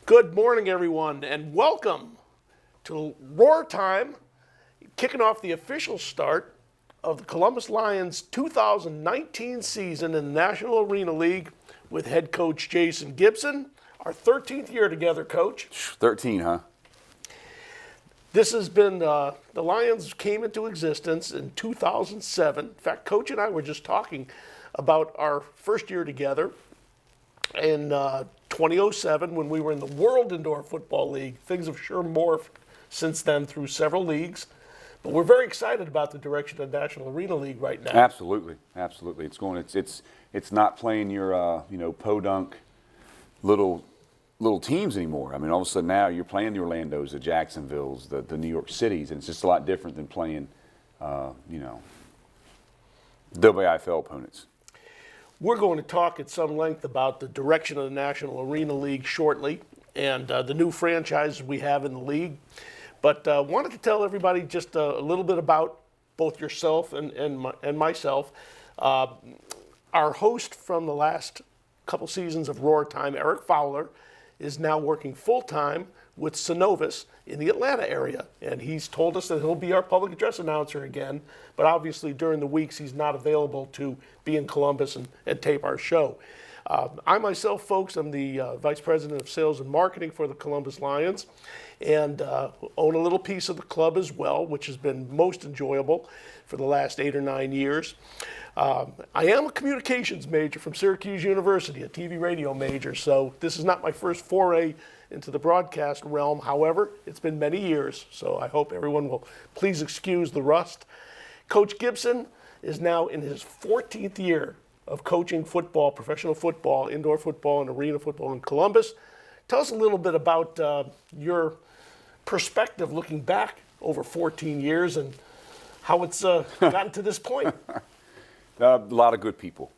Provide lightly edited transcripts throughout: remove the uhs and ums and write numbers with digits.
Good morning, everyone, and welcome to Roar Time, kicking off the official start of the Columbus Lions 2019 season in the National Arena League with head coach Jason Gibson. Our 13th year together, Coach. 13, huh? This has been, the Lions came into existence in 2007. In fact, Coach and I were just talking about our first year together in 2007 when we were in the World Indoor Football League. Things have sure morphed since then through several leagues. But we're very excited about the direction of the National Arena League right now. Absolutely. It's not playing your, podunk little teams anymore. I mean, all of a sudden now you're playing the Orlandos, the Jacksonvilles, the New York Cities, and it's just a lot different than playing, WIFL opponents. We're going to talk at some length about the direction of the National Arena League shortly and the new franchises we have in the league. But wanted to tell everybody just a little bit about both yourself and myself. Our host from the last couple seasons of Roar Time, Eric Fowler, is now working full-time with Synovus in the Atlanta area. And he's told us that he'll be our public address announcer again, but obviously during the weeks he's not available to be in Columbus and tape our show. I myself, folks, am the Vice President of Sales and Marketing for the Columbus Lions and own a little piece of the club as well, which has been most enjoyable for the last 8 or 9 years. I am a communications major from Syracuse University, a TV radio major, so this is not my first foray into the broadcast realm. However, it's been many years, so I hope everyone will please excuse the rust. Coach Gibson is now in his 14th year of coaching football, professional football, indoor football, and arena football in Columbus. Tell us a little bit about your perspective looking back over 14 years and how it's gotten to this point. A lot of good people.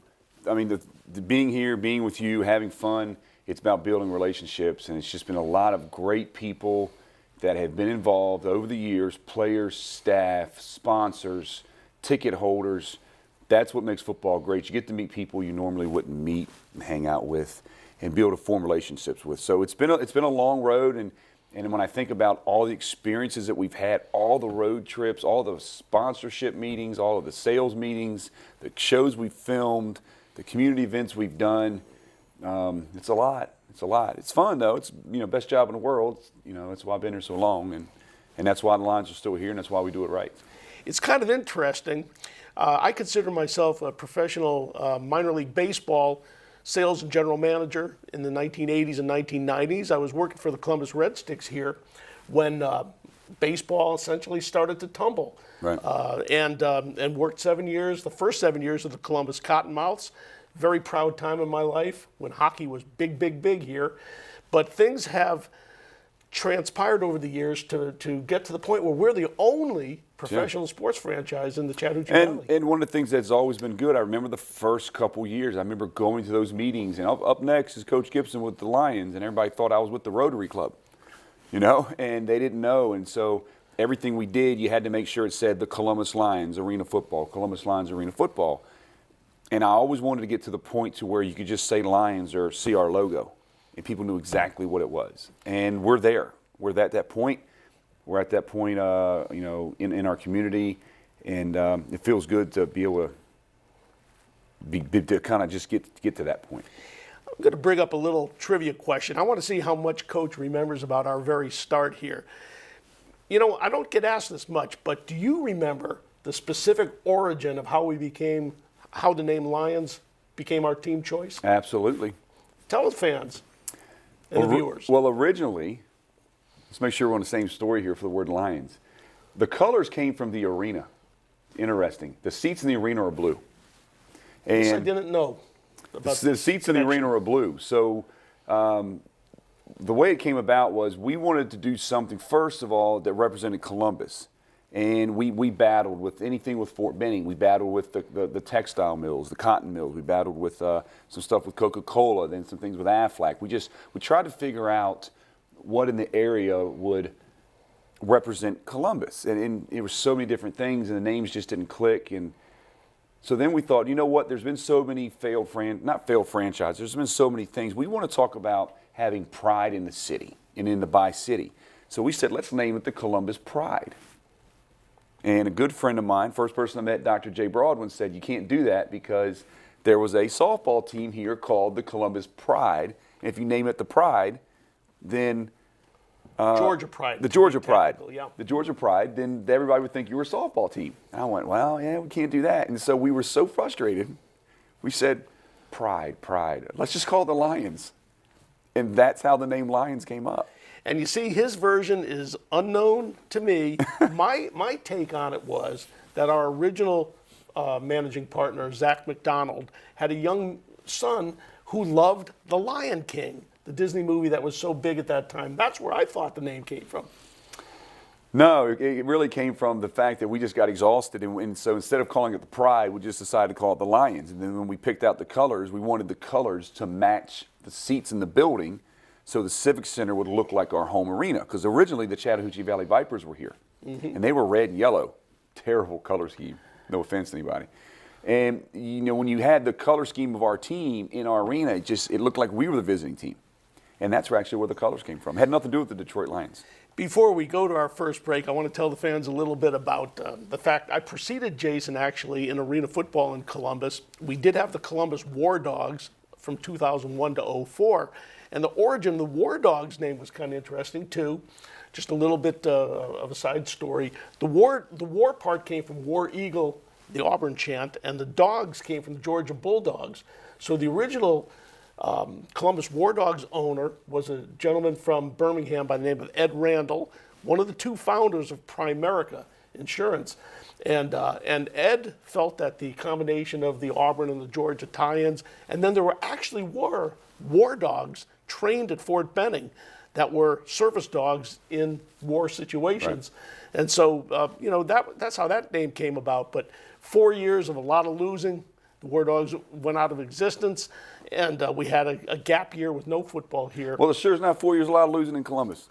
I mean, the being here, being with you, having fun, it's about building relationships, and it's just been a lot of great people that have been involved over the years, players, staff, sponsors, ticket holders. That's what makes football great. You get to meet people you normally wouldn't meet and hang out with and be able to form relationships with. So it's been a long road, and when I think about all the experiences that we've had, all the road trips, all the sponsorship meetings, all of the sales meetings, the shows we've filmed, the community events we've done, it's a lot. It's a lot. It's fun though. It's best job in the world. That's why I've been here so long, and that's why the Lions are still here, and that's why we do it right. It's kind of interesting. I consider myself a professional minor league baseball sales and general manager in the 1980s and 1990s. I was working for the Columbus Red Sticks here when baseball essentially started to tumble. Right. And worked 7 years, the first 7 years of the Columbus Cottonmouths. Very proud time in my life when hockey was big here. But things have transpired over the years to get to the point where we're the only professional sports franchise in the Chattahoochee Valley. And one of the things that's always been good, I remember the first couple years, I remember going to those meetings, and up next is Coach Gibson with the Lions, and everybody thought I was with the Rotary Club, and they didn't know. And so everything we did, you had to make sure it said the Columbus Lions Arena Football, Columbus Lions Arena Football. And I always wanted to get to the point to where you could just say Lions or see our logo, and people knew exactly what it was. And we're there. We're at that point. We're at that point, in our community, and it feels good to be able to kind of just get to that point. I'm going to bring up a little trivia question. I want to see how much Coach remembers about our very start here. I don't get asked this much, but do you remember the specific origin of how the name Lions became our team choice? Absolutely. Tell the fans and the viewers. Well, originally, let's make sure we're on the same story here for the word Lions. The colors came from the arena. Interesting. The seats in the arena are blue. And I didn't know. The seats in the arena are blue. So the way it came about was we wanted to do something, first of all, that represented Columbus. And we battled with anything with Fort Benning. We battled with the textile mills, the cotton mills. We battled with some stuff with Coca-Cola, then some things with Aflac. We tried to figure out what in the area would represent Columbus. And there were so many different things, and the names just didn't click. And So then we thought, you know what, there's been so many not failed franchises, there's been so many things. We want to talk about having pride in the city and in the Bi-City. So we said, let's name it the Columbus Pride. And a good friend of mine, first person I met, Dr. Jay Broadwin, said you can't do that because there was a softball team here called the Columbus Pride. And if you name it the Pride, then Georgia Pride. The Georgia Pride. Yeah. The Georgia Pride, then everybody would think you were a softball team. And I went, well, yeah, we can't do that. And so we were so frustrated. We said, Pride. Let's just call it the Lions. And that's how the name Lions came up. And you see, his version is unknown to me. My take on it was that our original managing partner, Zach McDonald, had a young son who loved The Lion King, the Disney movie that was so big at that time. That's where I thought the name came from. No, it really came from the fact that we just got exhausted. And so instead of calling it the Pride, we just decided to call it the Lions. And then when we picked out the colors, we wanted the colors to match the seats in the building so the Civic Center would look like our home arena. Because originally the Chattahoochee Valley Vipers were here. Mm-hmm. And they were red and yellow. Terrible color scheme. No offense to anybody. And, you know, when you had the color scheme of our team in our arena, it looked like we were the visiting team. And that's actually where the colors came from. It had nothing to do with the Detroit Lions. Before we go to our first break, I want to tell the fans a little bit about the fact I preceded Jason actually in arena football in Columbus. We did have the Columbus War Dogs from 2001 to 2004. And the origin of the War Dogs name was kind of interesting too. Just a little bit of a side story. The war part came from War Eagle, the Auburn chant, and the dogs came from the Georgia Bulldogs. So the original Columbus War Dogs owner was a gentleman from Birmingham by the name of Ed Randall, one of the two founders of Primerica Insurance. And Ed felt that the combination of the Auburn and the Georgia tie-ins, and then there were war dogs trained at Fort Benning that were service dogs in war situations. Right. And so, you know, that's how that name came about. But 4 years of a lot of losing, the War Dogs went out of existence, and we had a gap year with no football here. Well, it sure is not 4 years a lot of losing in Columbus.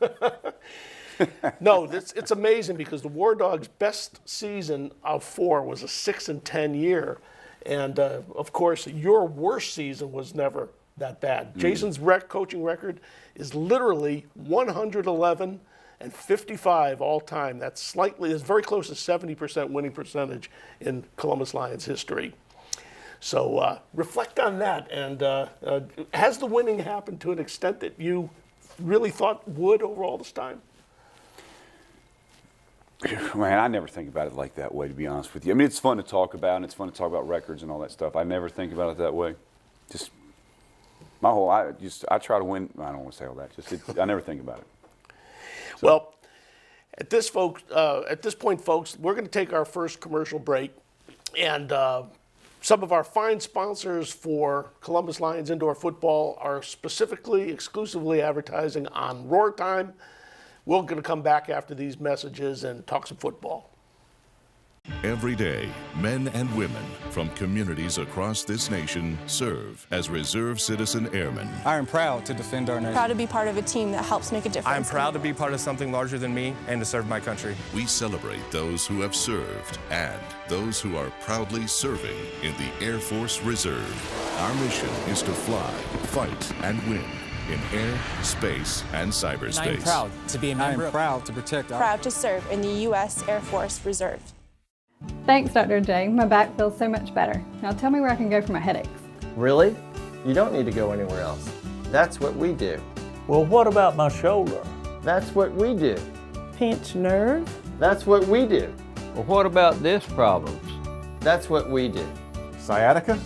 No, it's amazing because the War Dogs' best season of 4 was a 6-10 year. And, of course, your worst season was never that bad. Jason's coaching record is literally 111 and 55 all time. It's very close to 70% winning percentage in Columbus Lions history. So reflect on that. And has the winning happened to an extent that you really thought would over all this time? Man, I never think about it like that way, to be honest with you. I mean, it's fun to talk about, and it's fun to talk about records and all that stuff. I never think about it that way. Just I try to win. I don't want to say all that. I never think about it. So. Well, at this point, folks, we're going to take our first commercial break, and some of our fine sponsors for Columbus Lions Indoor Football are exclusively advertising on Roar Time. We're going to come back after these messages and talk some football. Every day, men and women from communities across this nation serve as Reserve Citizen Airmen. I am proud to defend our nation. Proud to be part of a team that helps make a difference. I am proud to be part of something larger than me and to serve my country. We celebrate those who have served and those who are proudly serving in the Air Force Reserve. Our mission is to fly, fight, and win in air, space, and cyberspace. I am proud to be a member. I am proud to protect our... Proud to serve in the U.S. Air Force Reserve. Thanks, Dr. J. My back feels so much better. Now tell me where I can go for my headaches. Really? You don't need to go anywhere else. That's what we do. Well, what about my shoulder? That's what we do. Pinched nerve? That's what we do. Well, what about disc problems? That's what we do. Sciatica?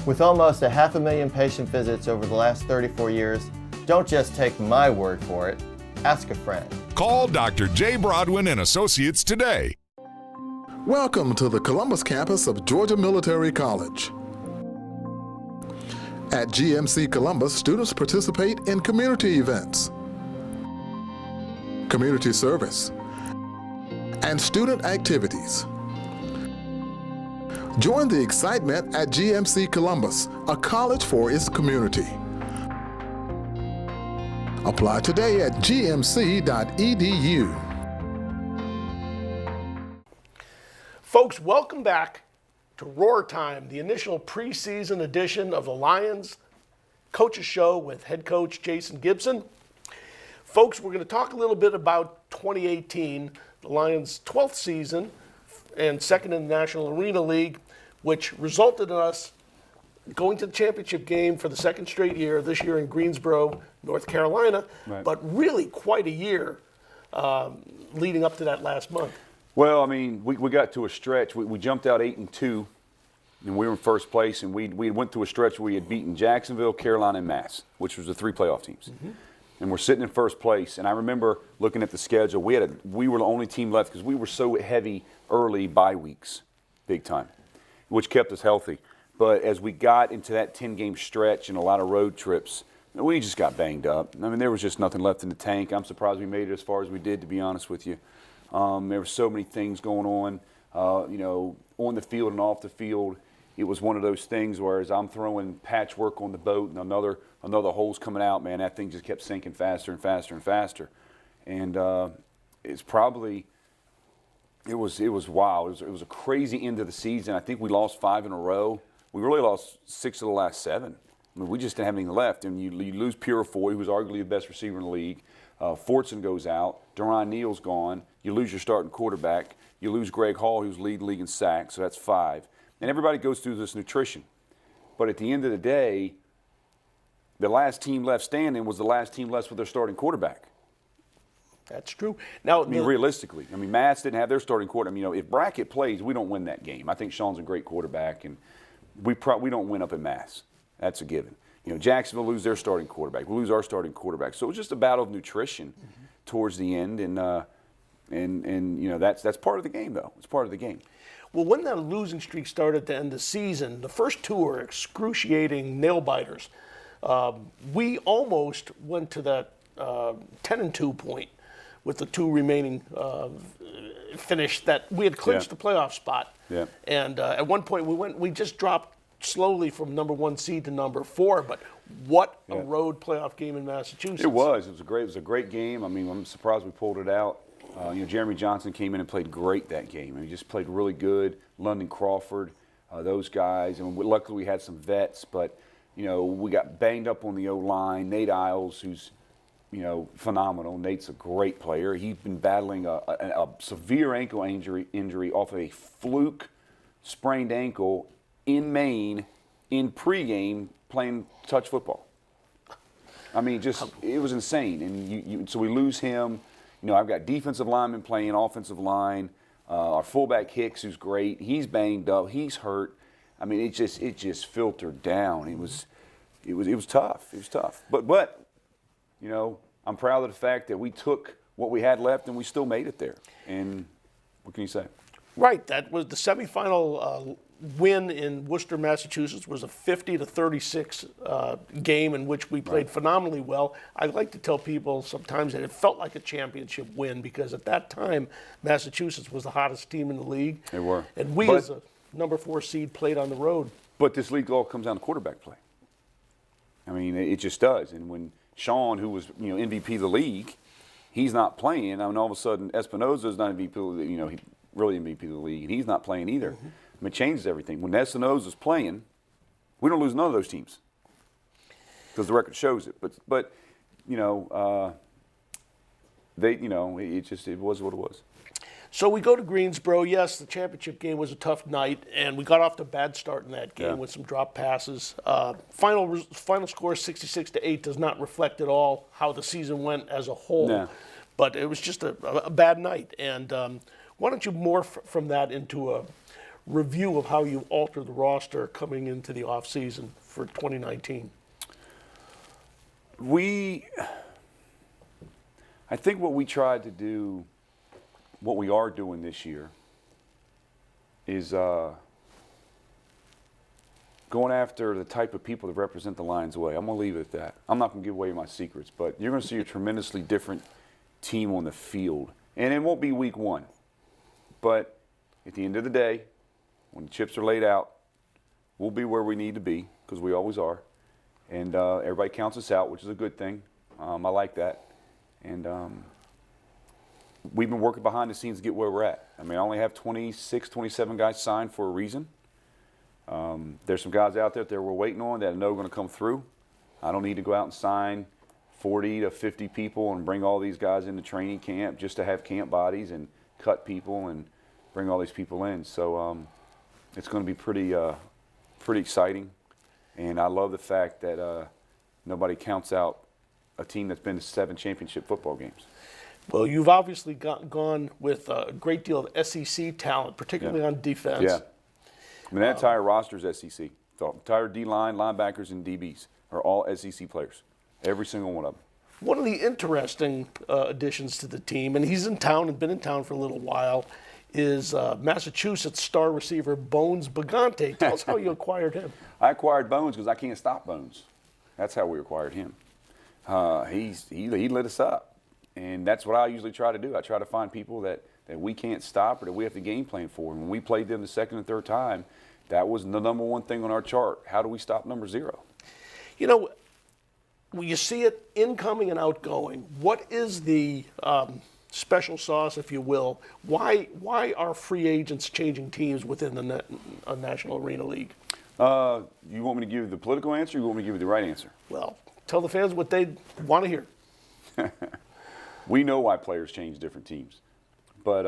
With almost 500,000 patient visits over the last 34 years, don't just take my word for it. Ask a friend. Call Dr. Jay Broadwin and Associates today. Welcome to the Columbus campus of Georgia Military College. At GMC Columbus, students participate in community events, community service, and student activities. Join the excitement at GMC Columbus, a college for its community. Apply today at gmc.edu. Folks, welcome back to Roar Time, the initial preseason edition of the Lions Coaches Show with head coach Jason Gibson. Folks, we're going to talk a little bit about 2018, the Lions' 12th season and second in the National Arena League, which resulted in us going to the championship game for the second straight year, this year in Greensboro, North Carolina, Right. but really quite a year leading up to that last month. Well, I mean, we got to a stretch. We jumped out 8-2, and we were in first place, and we went through a stretch where we had beaten Jacksonville, Carolina, and Mass, which was the 3 playoff teams. Mm-hmm. And we're sitting in first place. And I remember looking at the schedule. We were the only team left because we were so heavy early bye weeks, big time, which kept us healthy. But as we got into that 10-game stretch and a lot of road trips, we just got banged up. I mean, there was just nothing left in the tank. I'm surprised we made it as far as we did, to be honest with you. There were so many things going on, on the field and off the field. It was one of those things where as I'm throwing patchwork on the boat and another hole's coming out, man, that thing just kept sinking faster and faster and faster. And it was wild. It was a crazy end of the season. I think we lost 5 in a row. We really lost 6 of the last 7. I mean, we just didn't have anything left. And you lose Purifoy, who was arguably the best receiver in the league. Fortson goes out. Deron Neal's gone. You lose your starting quarterback. You lose Greg Hall, who's leading the league in sacks, so that's 5. And everybody goes through this nutrition. But at the end of the day, the last team left standing was the last team left with their starting quarterback. That's true. Now, I mean, realistically, Mass didn't have their starting quarterback. If Brackett plays, we don't win that game. I think Sean's a great quarterback, and we don't win up in Mass. That's a given. Jacksonville lose their starting quarterback. We lose our starting quarterback. So it was just a battle of nutrition towards the end, and that's part of the game, though. It's part of the game. Well, when that losing streak started to end the season, the first 2 were excruciating nail biters. We almost went to that 10-2 point with the 2 remaining finish that we had clinched the playoff spot. Yeah. And at one point we just dropped slowly from number 1 seed to number 4. But what a road playoff game in Massachusetts! It was. It was a great game. I mean, I'm surprised we pulled it out. Jeremy Johnson came in and played great that game. He just played really good. London Crawford, those guys. And luckily we had some vets, but, we got banged up on the O-line. Nate Isles, who's, phenomenal. Nate's a great player. He's been battling a severe ankle injury off of a fluke sprained ankle in Maine in pregame playing touch football. I mean, it was insane. And so we lose him. I've got defensive linemen playing, offensive line. Our fullback Hicks, who's great, he's banged up, he's hurt. I mean, it just filtered down. It was tough. It was tough. But I'm proud of the fact that we took what we had left and we still made it there. And what can you say? Right. That was the semifinal win in Worcester, Massachusetts. Was a 50-36 game in which we played phenomenally well. I like to tell people sometimes that it felt like a championship win because at that time Massachusetts was the hottest team in the league. They were. And we, as a number 4 seed, played on the road. But this league all comes down to quarterback play. I mean, it just does. And when Sean, who was MVP of the league, he's not playing, and all of a sudden Espinoza's not MVP. He really MVP of the league, and he's not playing either. Mm-hmm. I mean, it changes everything. When Espinoza's playing, we don't lose none of those teams because the record shows it. But it was what it was. So we go to Greensboro. Yes, the championship game was a tough night, and we got off to a bad start in that game with some drop passes. Final score 66-8 does not reflect at all how the season went as a whole. No. But it was just a bad night. And why don't you morph from that into a review of how you alter the roster coming into the offseason for 2019? I think what we tried to do, what we are doing this year, is going after the type of people that represent the Lions way. I'm going to leave it at that. I'm not going to give away my secrets, but you're going to see a tremendously different team on the field. And it won't be week 1. But at the end of the day, when the chips are laid out, we'll be where we need to be, because we always are. And everybody counts us out, which is a good thing. I like that. And we've been working behind the scenes to get where we're at. I mean, I only have 26, 27 guys signed for a reason. There's some guys out there that we're waiting on that I know are going to come through. I don't need to go out and sign 40 to 50 people and bring all these guys into training camp just to have camp bodies and cut people and bring all these people in. So it's going to be pretty exciting. And I love the fact that nobody counts out a team that's been to 7 championship football games. Well, you've obviously gone with a great deal of SEC talent, particularly on defense. Yeah. I mean, that entire roster is SEC. The entire D-line, linebackers, and DBs are all SEC players. Every single one of them. One of the interesting additions to the team, and he's in town and been in town for a little while, is Massachusetts star receiver Bones Bagante. Tell us how you acquired him. I acquired Bones because I can't stop Bones. That's how we acquired him. He lit us up. And that's what I usually try to do. I try to find people that we can't stop or that we have to game plan for. And when we played them the second and third time, that was the number one thing on our chart. How do we stop number 0? You know, you see it incoming and outgoing. What is the special sauce, if you will? Why are free agents changing teams within the National Arena League? You want me to give you the political answer or you want me to give you the right answer? Well, tell the fans what they want to hear. We know why players change different teams. But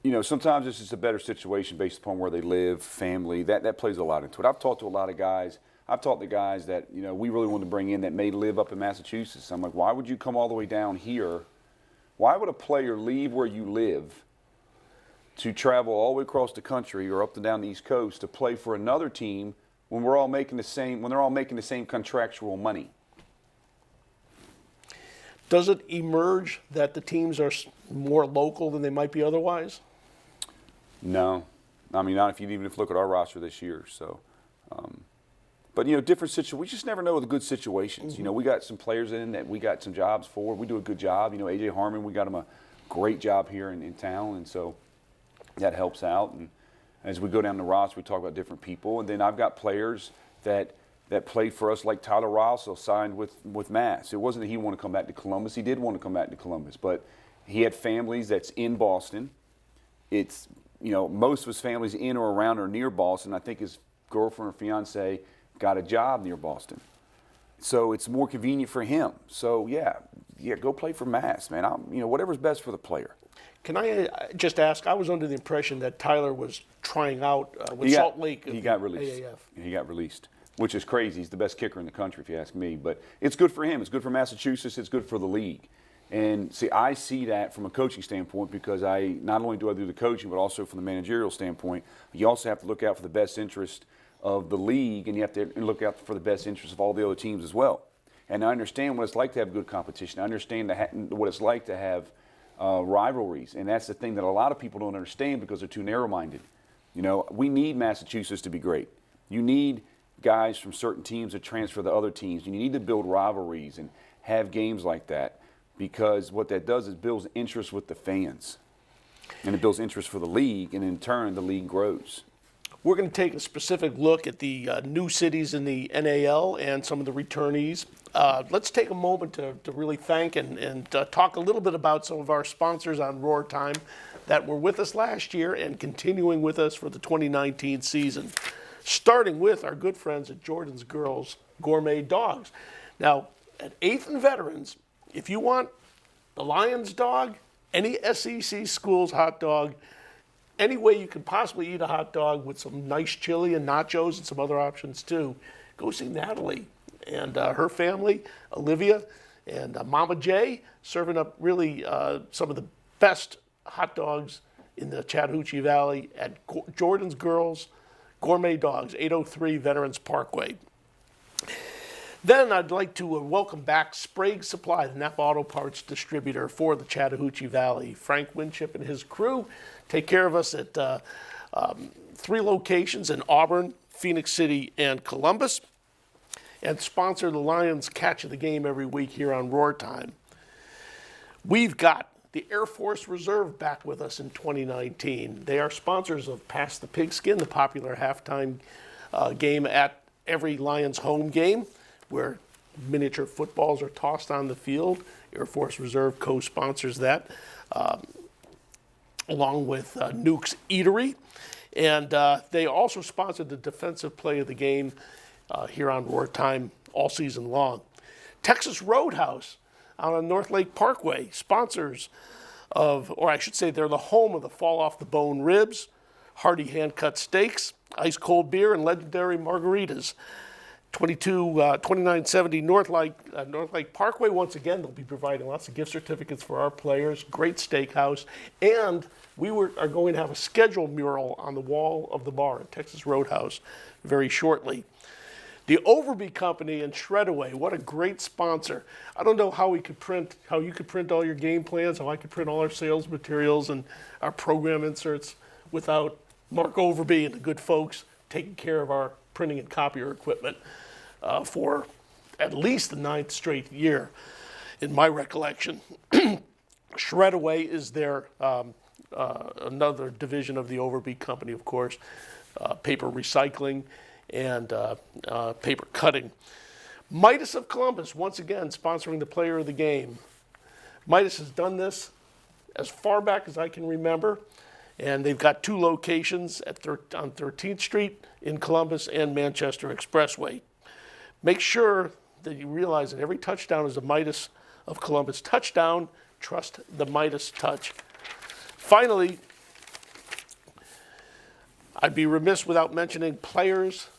you know, sometimes it's just a better situation based upon where they live, family. That plays a lot into it. I've talked to a lot of guys. I've talked to guys that, you know, we really wanted to bring in that may live up in Massachusetts. I'm like, why would you come all the way down here? Why would a player leave where you live to travel all the way across the country or up and down the East Coast to play for another team when they're all making the same contractual money? Does it emerge that the teams are more local than they might be otherwise? No. I mean, not if you even look at our roster this year. So, but, you know, different situations. We just never know the good situations. Mm-hmm. You know, we got some players in that we got some jobs for. We do a good job. You know, A.J. Harmon, we got him a great job here in town, and so that helps out. And as we go down the roster, we talk about different people. And then I've got players that played for us, like Tyler Rosso signed with Mass. It wasn't that he wanted to come back to Columbus. He did want to come back to Columbus, but he had families that's in Boston. It's, you know, most of his family's in or around or near Boston. I think his girlfriend or fiance got a job near Boston. So it's more convenient for him. So, yeah, go play for Mass, man. You know, whatever's best for the player. Can I just ask, I was under the impression that Tyler was trying out with Salt Lake. He got released. AAF. He got released. Which is crazy. He's the best kicker in the country, if you ask me. But it's good for him. It's good for Massachusetts. It's good for the league. And see, I see that from a coaching standpoint because not only do I do the coaching, but also from the managerial standpoint, you also have to look out for the best interest of the league, and you have to look out for the best interest of all the other teams as well. And I understand what it's like to have good competition. I understand what it's like to have rivalries. And that's the thing that a lot of people don't understand because they're too narrow-minded. You know, we need Massachusetts to be great. You need guys from certain teams to transfer to other teams. You need to build rivalries and have games like that because what that does is builds interest with the fans. And it builds interest for the league, and in turn, the league grows. We're going to take a specific look at the new cities in the NAL and some of the returnees. Let's take a moment to really thank and talk a little bit about some of our sponsors on Roar Time that were with us last year and continuing with us for the 2019 season. Starting with our good friends at Jordan's Girls Gourmet Dogs. Now, at 8th and Veterans, if you want the Lions dog, any SEC schools hot dog, any way you could possibly eat a hot dog with some nice chili and nachos and some other options too, go see Natalie and her family, Olivia and Mama J, serving up really some of the best hot dogs in the Chattahoochee Valley at Jordan's Girls Gourmet Dogs, 803 Veterans Parkway. Then I'd like to welcome back Sprague Supply, the Napa Auto Parts distributor for the Chattahoochee Valley. Frank Winship and his crew take care of us at 3 locations in Auburn, Phoenix City, and Columbus, and sponsor the Lions Catch of the Game every week here on Roar Time. We've got the Air Force Reserve back with us in 2019. They are sponsors of Pass the Pigskin, the popular halftime game at every Lions home game, where miniature footballs are tossed on the field. Air Force Reserve co-sponsors that, along with Nuke's Eatery. And they also sponsored the defensive play of the game here on Roar Time all season long. Texas Roadhouse out on North Lake Parkway, sponsors of, or I should say they're the home of the fall off the bone ribs, hearty hand-cut steaks, ice cold beer, and legendary margaritas. 2970 North Lake Parkway. Once again, they'll be providing lots of gift certificates for our players. Great steakhouse, and we are going to have a schedule mural on the wall of the bar at Texas Roadhouse very shortly. The Overby Company and Shredaway, what a great sponsor. I don't know how you could print all your game plans, how I could print all our sales materials and our program inserts without Mark Overby and the good folks taking care of our printing and copier equipment for at least the 9th straight year, in my recollection. Shredaway is their another division of the Overby Company, of course, paper recycling and paper cutting. Midas of Columbus, once again, sponsoring the player of the game. Midas has done this as far back as I can remember, and they've got 2 locations on 13th Street in Columbus and Manchester Expressway. Make sure that you realize that every touchdown is a Midas of Columbus touchdown. Trust the Midas touch. Finally, I'd be remiss without mentioning Players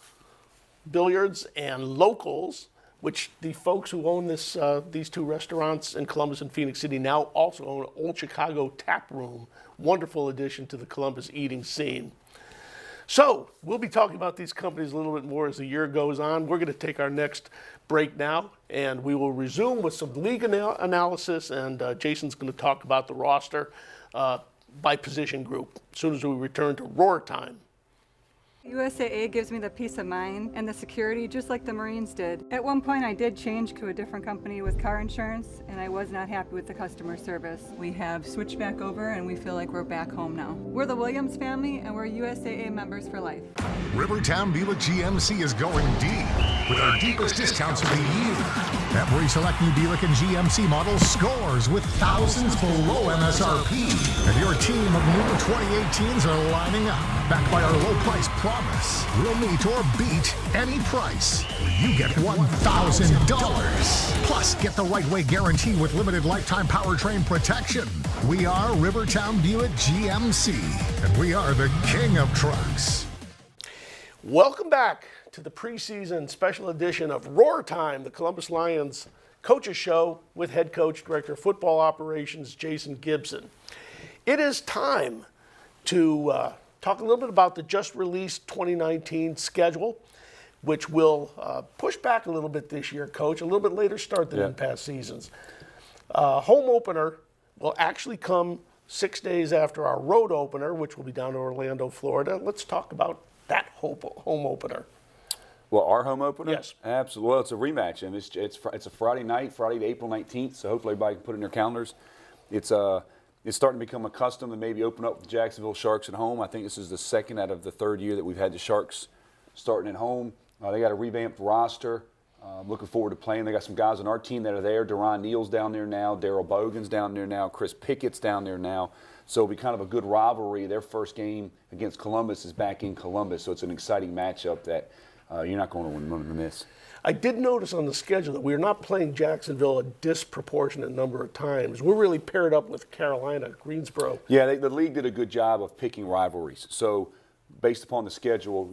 Billiards and Locals, which the folks who own these 2 restaurants in Columbus and Phoenix City now also own Old Chicago Tap Room. Wonderful addition to the Columbus eating scene. So we'll be talking about these companies a little bit more as the year goes on. We're going to take our next break now, and we will resume with some league analysis, and Jason's going to talk about the roster by position group as soon as we return to Roar Time. USAA gives me the peace of mind and the security just like the Marines did. At one point I did change to a different company with car insurance and I was not happy with the customer service. We have switched back over and we feel like we're back home now. We're the Williams family and we're USAA members for life. Rivertown Buick GMC is going deep with our deepest discounts of the year. Every select new Buick and GMC model scores with thousands below MSRP. And your team of new 2018s are lining up, backed by our low price promise. We'll meet or beat any price. You get $1,000. Plus, get the right way guarantee with limited lifetime powertrain protection. We are Rivertown Buick GMC, and we are the king of trucks. Welcome back to the preseason special edition of Roar Time, the Columbus Lions Coaches Show with head coach, director of football operations, Jason Gibson. It is time to talk a little bit about the just released 2019 schedule, which will push back a little bit this year, Coach, a little bit later start than in past seasons. Home opener will actually come 6 days after our road opener, which will be down to Orlando, Florida. Let's talk about that home opener. Well, our home opener? Yes. Absolutely. Well, it's a rematch, and it's a Friday night, Friday, April 19th, so hopefully everybody can put it in their calendars. It's starting to become a custom to maybe open up the Jacksonville Sharks at home. I think this is the 2nd out of the 3rd year that we've had the Sharks starting at home. They got a revamped roster. Looking forward to playing. They got some guys on our team that are there. Deron Neal's down there now. Daryl Bogan's down there now. Chris Pickett's down there now. So it'll be kind of a good rivalry. Their first game against Columbus is back in Columbus, so it's an exciting matchup that you're not going to want to miss. I did notice on the schedule that we're not playing Jacksonville a disproportionate number of times. We're really paired up with Carolina, Greensboro. Yeah, the league did a good job of picking rivalries. So based upon the schedule,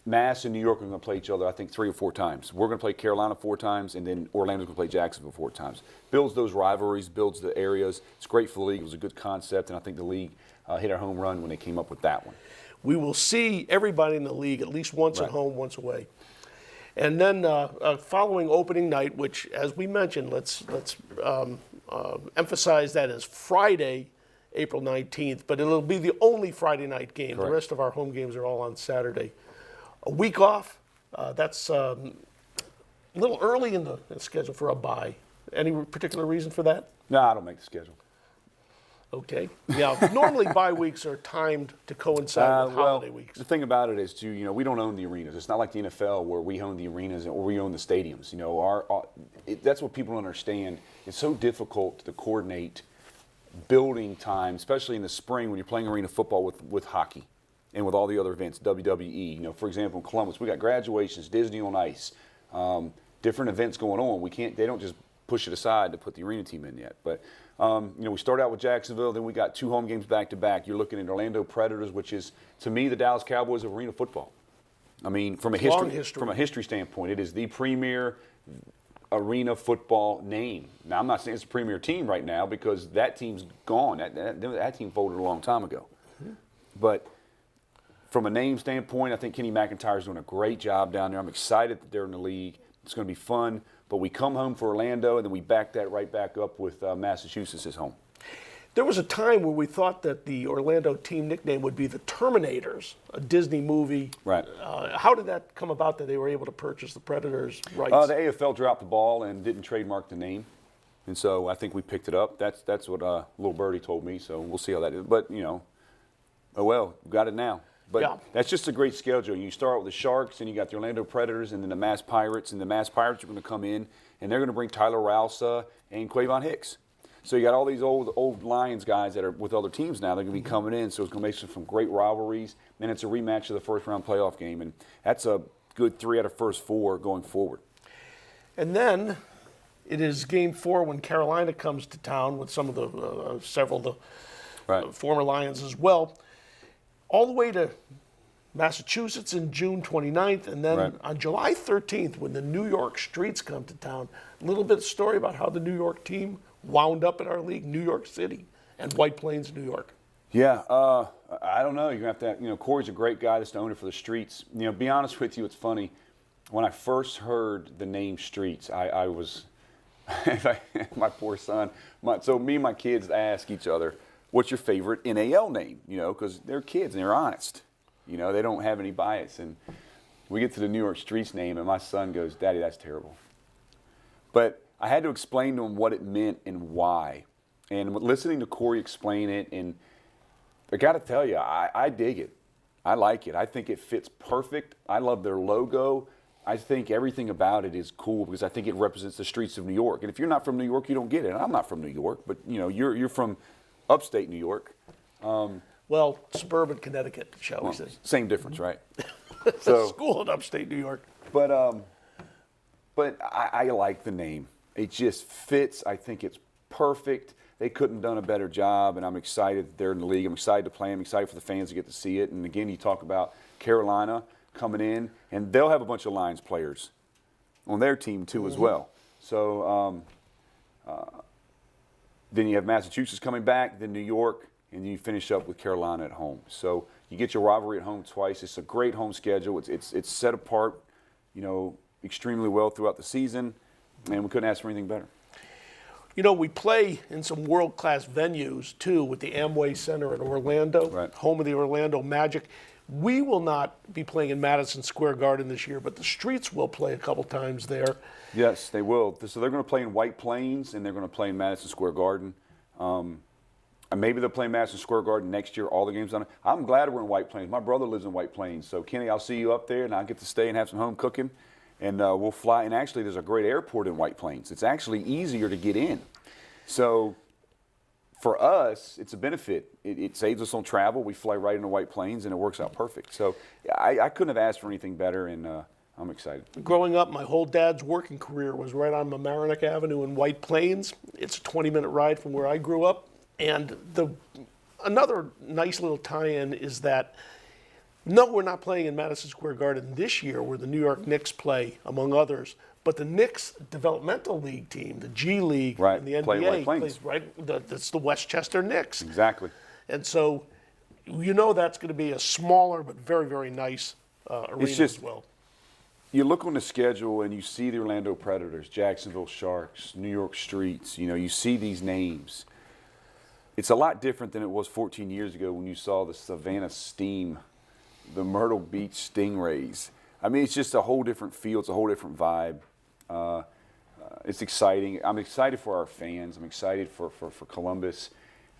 Mass and New York are going to play each other, I think, 3 or 4 times. We're going to play Carolina 4 times, and then Orlando's going to play Jacksonville 4 times. Builds those rivalries, builds the areas. It's great for the league. It was a good concept, and I think the league hit our home run when they came up with that one. We will see everybody in the league at least once at home, once away. And then following opening night, which, as we mentioned, let's emphasize that as Friday, April 19th, but it'll be the only Friday night game. Correct. The rest of our home games are all on Saturday. A week off, that's a little early in the schedule for a bye. Any particular reason for that? No, I don't make the schedule. Okay. Yeah. Normally bye weeks are timed to coincide with holiday weeks. The thing about it is, too, we don't own the arenas. It's not like the NFL where we own the arenas or we own the stadiums. That's what people don't understand. It's so difficult to coordinate building time, especially in the spring when you're playing arena football with hockey and with all the other events, WWE. For example, in Columbus, we got graduations, Disney on Ice, different events going on. They don't just push it aside to put the arena team in yet. But we started out with Jacksonville, then we got 2 home games back to back. You're looking at Orlando Predators, which is, to me, the Dallas Cowboys of arena football. I mean, from a history standpoint, it is the premier arena football name. Now, I'm not saying it's a premier team right now because that team's gone. That team folded a long time ago. Mm-hmm. But from a name standpoint, I think Kenny McIntyre's doing a great job down there. I'm excited that they're in the league. It's going to be fun. But we come home for Orlando, and then we back that right back up with Massachusetts as home. There was a time where we thought that the Orlando team nickname would be the Terminators, a Disney movie. Right. How did that come about that they were able to purchase the Predators' rights? The AFL dropped the ball and didn't trademark the name. And so I think we picked it up. That's what Little Birdie told me, so we'll see how that is. But, oh well, got it now. But that's just a great schedule. You start with the Sharks, and you got the Orlando Predators, and then the Mass Pirates. And the Mass Pirates are going to come in, and they're going to bring Tyler Rausa and Quavon Hicks. So you got all these old Lions guys that are with other teams now. They're going to be coming in, so it's going to make some great rivalries. And it's a rematch of the first-round playoff game, and that's a good 3 out of first 4 going forward. And then it is Game 4 when Carolina comes to town with some of the several of the former Lions as well, all the way to Massachusetts in June 29th, and then on July 13th when the New York Streets come to town. A little bit of story about how the New York team wound up in our league, New York City and White Plains, New York. Yeah, I don't know. You're going to have to, Corey's a great guy that's the owner for the Streets. Be honest with you, it's funny. When I first heard the name Streets, I was, my poor son, so me and my kids ask each other, what's your favorite NAL name? Because they're kids and they're honest. They don't have any bias. And we get to the New York Streets name, and my son goes, Daddy, that's terrible. But I had to explain to him what it meant and why. And listening to Corey explain it, and I got to tell you, I dig it. I like it. I think it fits perfect. I love their logo. I think everything about it is cool because I think it represents the streets of New York. And if you're not from New York, you don't get it. And I'm not from New York, but you're from upstate New York. Well, suburban Connecticut, shall we say. Same difference, right? School in upstate New York. But I like the name. It just fits. I think it's perfect. They couldn't have done a better job, and I'm excited that they're in the league. I'm excited to play them. I'm excited for the fans to get to see it. And again, you talk about Carolina coming in, and they'll have a bunch of Lions players on their team too as well. So then you have Massachusetts coming back, then New York, and you finish up with Carolina at home. So you get your rivalry at home twice. It's a great home schedule. It's set apart, extremely well throughout the season, and we couldn't ask for anything better. We play in some world-class venues, too, with the Amway Center in Orlando, home of the Orlando Magic. We will not be playing in Madison Square Garden this year, but the Streets will play a couple times there. Yes, they will. So they're going to play in White Plains, and they're going to play in Madison Square Garden. And maybe they'll play Madison Square Garden next year, all the games on it. I'm glad we're in White Plains. My brother lives in White Plains. So, Kenny, I'll see you up there, and I'll get to stay and have some home cooking. And we'll fly. And actually, there's a great airport in White Plains. It's actually easier to get in. So for us, it's a benefit. It saves us on travel. We fly right into White Plains, and it works out perfect. So I couldn't have asked for anything better, and I'm excited. Growing up, my whole dad's working career was right on Mamaroneck Avenue in White Plains. It's a 20-minute ride from where I grew up. And another nice little tie-in is that, no, we're not playing in Madison Square Garden this year where the New York Knicks play, among others. But the Knicks developmental league team, the G League and the NBA, plays that's the Westchester Knicks. Exactly. And so, that's going to be a smaller but very, very nice arena as well. You look on the schedule and you see the Orlando Predators, Jacksonville Sharks, New York Streets. You see these names. It's a lot different than it was 14 years ago when you saw the Savannah Steam, the Myrtle Beach Stingrays. I mean, it's just a whole different feel. It's a whole different vibe. It's exciting. I'm excited for our fans. I'm excited for Columbus.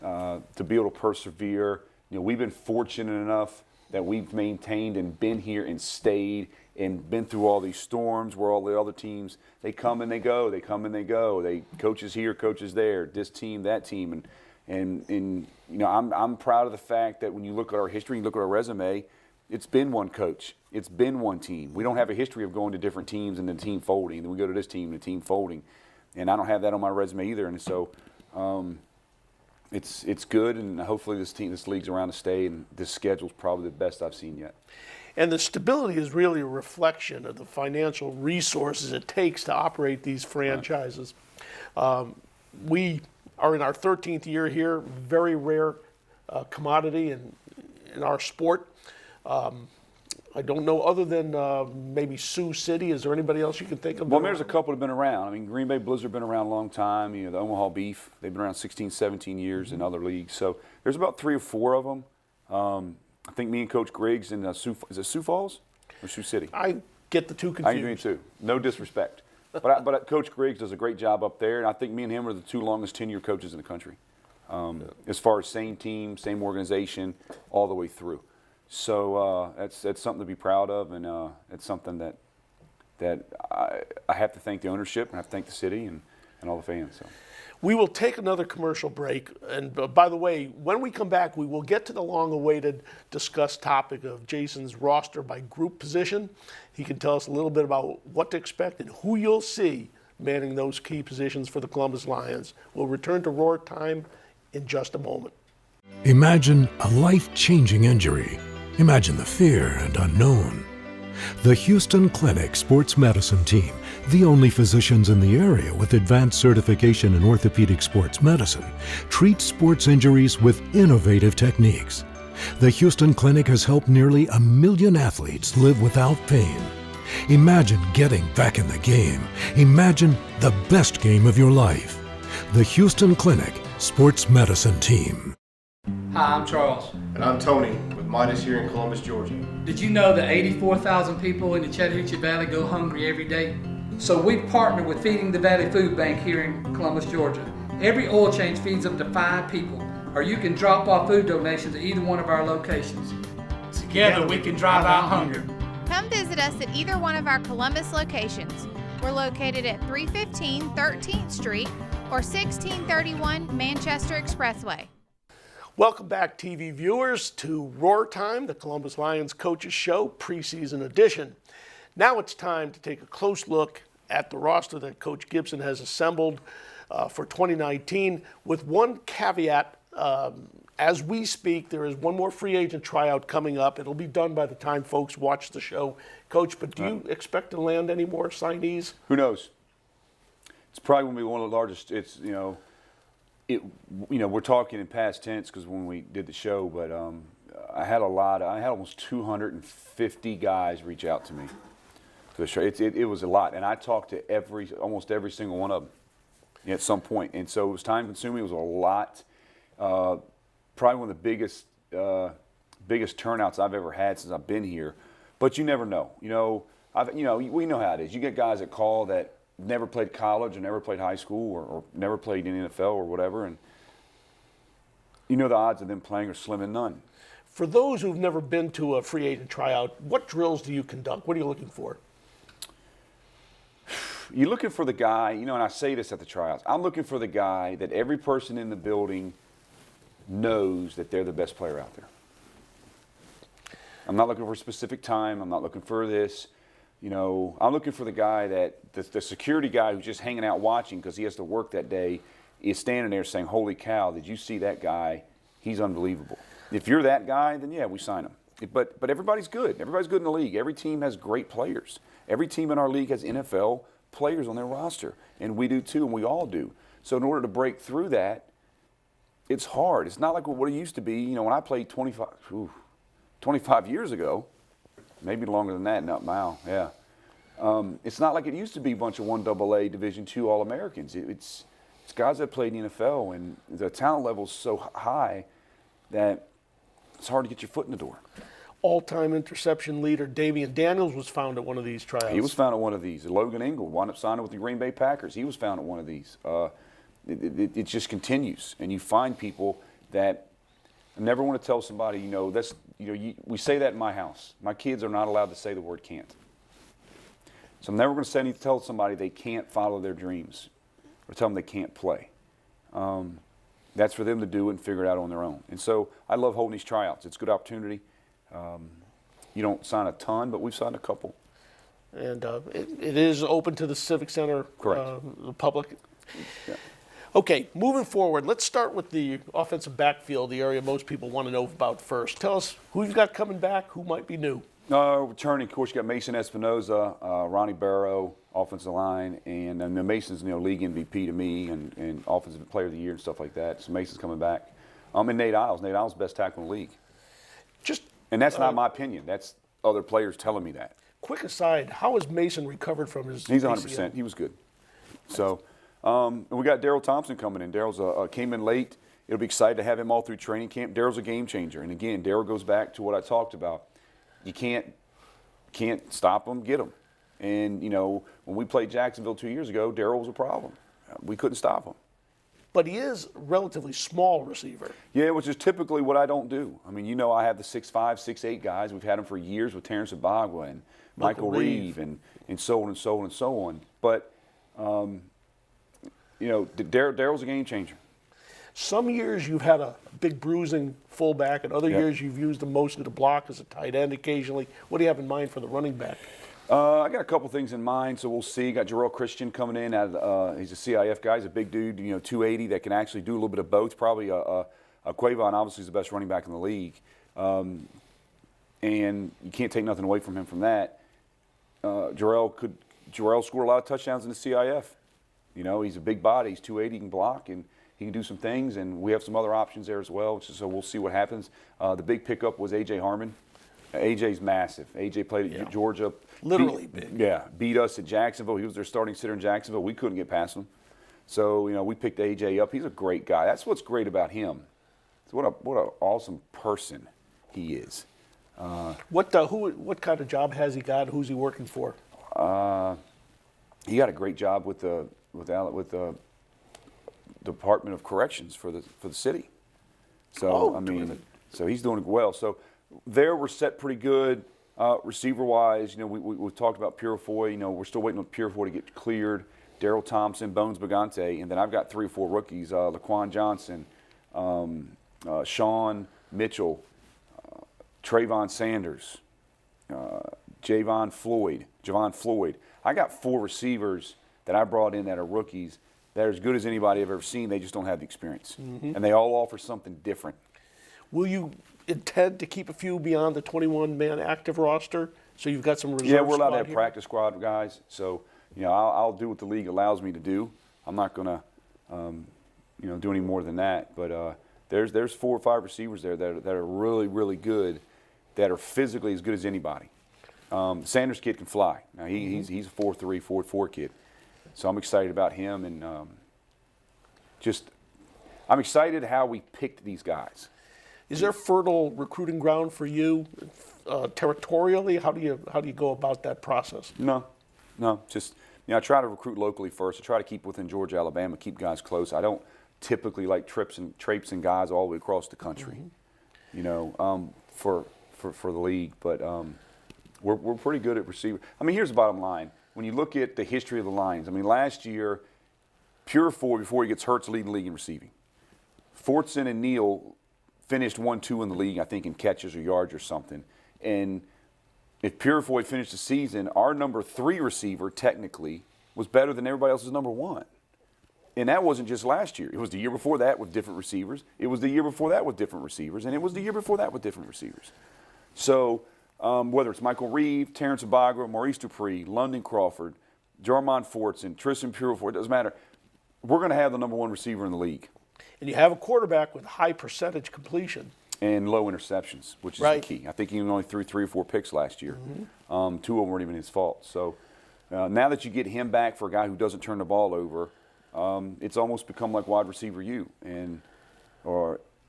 to be able to persevere. You know, we've been fortunate enough that we've maintained and been here and stayed and been through all these storms where all the other teams, they come and they go, they come and they go. They coaches here, coaches there, this team, that team. And you know, I'm proud of the fact that when you look at our history, you look at our resume, it's been one coach. It's been one team. We don't have a history of going to different teams and the team folding. And then we go to this team and the team folding. And I don't have that on my resume either. And so it's good, and hopefully this league's around to stay, and this schedule's probably the best I've seen yet. And the stability is really a reflection of the financial resources it takes to operate these franchises. We are in our 13th year here, very rare commodity in our sport. I don't know, other than maybe Sioux City, is there anybody else you can think of? Well, there's a couple that have been around. I mean, Green Bay Blizzard been around a long time. You know, the Omaha Beef, they've been around 16, 17 years in other leagues. So there's about 3 or 4 of them. I think me and Coach Griggs in is it Sioux Falls or Sioux City? I get the two confused. I do too. No disrespect. but Coach Griggs does a great job up there, and I think me and him are the 2 longest tenure coaches in the country. As far as same team, same organization, all the way through. So that's something to be proud of, and it's something that I have to thank the ownership, and I have to thank the city and all the fans. So. We will take another commercial break, and by the way, when we come back, we will get to the long-awaited discussed topic of Jason's roster by group position. He can tell us a little bit about what to expect and who you'll see manning those key positions for the Columbus Lions. We'll return to Roar Time in just a moment. Imagine a life-changing injury. Imagine the fear and unknown. The Houston Clinic Sports Medicine Team, the only physicians in the area with advanced certification in orthopedic sports medicine, treats sports injuries with innovative techniques. The Houston Clinic has helped nearly 1 million athletes live without pain. Imagine getting back in the game. Imagine the best game of your life. The Houston Clinic Sports Medicine Team. Hi, I'm Charles. And I'm Tony with Midas here in Columbus, Georgia. Did you know that 84,000 people in the Chattahoochee Valley go hungry every day? So we've partnered with Feeding the Valley Food Bank here in Columbus, Georgia. Every oil change feeds up to 5 people, or you can drop off food donations at either one of our locations. Together we can drive out hunger. Come visit us at either one of our Columbus locations. We're located at 315 13th Street or 1631 Manchester Expressway. Welcome back, TV viewers, to Roar Time, the Columbus Lions Coaches Show, preseason edition. Now it's time to take a close look at the roster that Coach Gibson has assembled for 2019, with one caveat. As we speak, there is one more free agent tryout coming up. It'll be done by the time folks watch the show. Coach, but do you expect to land any more signees? Who knows? It's probably going to be one of the largest. It's, we're talking in past tense because when we did the show, but I had almost 250 guys reach out to me for the show. It was a lot, and I talked to almost every single one of them at some point, and so it was time consuming. It was a lot. Probably one of the biggest turnouts I've ever had since I've been here. But you never know. We know how it is. You get guys that call that never played college or never played high school or never played in the NFL or whatever, and the odds of them playing are slim and none. For those who've never been to a free agent tryout, what drills do you conduct? What are you looking for? You're looking for the guy, and I say this at the tryouts, I'm looking for the guy that every person in the building knows that they're the best player out there. I'm not looking for a specific time. I'm not looking for this. I'm looking for the guy that the security guy who's just hanging out watching because he has to work that day is standing there saying, holy cow, did you see that guy? He's unbelievable. If you're that guy, then yeah, we sign him. But everybody's good. Everybody's good in the league. Every team has great players. Every team in our league has NFL players on their roster, and we do too, and we all do. So in order to break through that, it's hard. It's not like what it used to be. When I played 25 years ago, maybe longer than that, now, yeah. It's not like it used to be a bunch of 1AA Division II All-Americans. It's guys that played in the NFL, and the talent level is so high that it's hard to get your foot in the door. All-time interception leader Davian Daniels was found at one of these tryouts. He was found at one of these. Logan Ingold wound up signing with the Green Bay Packers. He was found at one of these. It just continues, and you find people, that I never want to tell somebody, we say that in my house. My kids are not allowed to say the word can't. So I'm never going to tell somebody they can't follow their dreams or tell them they can't play. That's for them to do and figure it out on their own. And so I love holding these tryouts. It's a good opportunity. You don't sign a ton, but we've signed a couple. And it is open to the Civic Center, the public. Yeah. Okay, moving forward, let's start with the offensive backfield, the area most people want to know about first. Tell us who you've got coming back, who might be new. Returning, of course, you got Mason Espinoza, Ronnie Barrow, offensive line, and Mason's league MVP to me and offensive player of the year and stuff like that. So Mason's coming back. And Nate Isles. Nate Isles, best tackle in the league. And that's not my opinion. That's other players telling me that. Quick aside, how has Mason recovered from his He's 100%. ACL? He was good. So, and we got Daryl Thompson coming in. Daryl's came in late. It'll be exciting to have him all through training camp. Daryl's a game changer. And again, Daryl goes back to what I talked about. You can't stop him, get him. And, when we played Jacksonville 2 years ago, Daryl was a problem. We couldn't stop him. But he is a relatively small receiver. Yeah, which is typically what I don't do. I mean, I have the 6'5", 6'8" guys. We've had them for years with Terrence Abagwa and Michael Reeve and so on and so on and so on. But, Daryl's a game changer. Some years you've had a big bruising fullback, and other years you've used him mostly to block as a tight end occasionally. What do you have in mind for the running back? I got a couple things in mind, so we'll see. Got Jarrell Christian coming in. He's a CIF guy. He's a big dude, 280, that can actually do a little bit of both. Probably Quavon, obviously, is the best running back in the league. And you can't take nothing away from him from that. Jarrell scored a lot of touchdowns in the CIF. He's a big body. He's 280, he can block, and he can do some things. And we have some other options there as well, so we'll see what happens. The big pickup was A.J. Harmon. AJ's massive. AJ played at Georgia. Literally big. Yeah, beat us at Jacksonville. He was their starting sitter in Jacksonville. We couldn't get past him. So, we picked AJ up. He's a great guy. That's what's great about him. So what an awesome person he is. What kind of job has he got? Who's he working for? He got a great job with the Department of Corrections for the city. So so he's doing well. So there we're set pretty good. Receiver-wise, we've talked about Purifoy. We're still waiting on Purifoy to get cleared. Daryl Thompson, Bones Bagante, and then I've got 3 or 4 rookies: Laquan Johnson, Sean Mitchell, Trayvon Sanders, Javon Floyd. I got 4 receivers that I brought in that are rookies that are as good as anybody I've ever seen. They just don't have the experience, and they all offer something different. Will you intend to keep a few beyond the 21-man active roster, so you've got some reserve? Yeah, we're allowed to have here? practice squad guys, so I'll do what the league allows me to do. I'm not going to do any more than that. But there's 4 or 5 receivers there that are really, really good, that are physically as good as anybody. Sanders kid can fly. Now he's a 4'3", 4'4" kid, so I'm excited about him, and I'm excited how we picked these guys. Is there fertile recruiting ground for you territorially? How do you go about that process? No, just I try to recruit locally first. I try to keep within Georgia, Alabama, keep guys close. I don't typically like traipsing guys all the way across the country, for the league. But we're pretty good at receiver. I mean, here's the bottom line: when you look at the history of the Lions, I mean, last year, Purifoy, before he gets hurt, is leading the league in receiving. Fortson and Neal finished 1-2 in the league, I think, in catches or yards or something. And if Purifoy finished the season, our number 3 receiver technically was better than everybody else's number 1. And that wasn't just last year. It was the year before that with different receivers. It was the year before that with different receivers. And it was the year before that with different receivers. So whether it's Michael Reeve, Terrence Abagwa, Maurice Dupree, London Crawford, Jarmon Fortson, Tristan Purifoy, it doesn't matter. We're going to have the number 1 receiver in the league. And you have a quarterback with high percentage completion. And low interceptions, which is the key. I think he only threw 3 or 4 picks last year. 2 of them weren't even his fault. So now that you get him back for a guy who doesn't turn the ball over, it's almost become like wide receiver U. And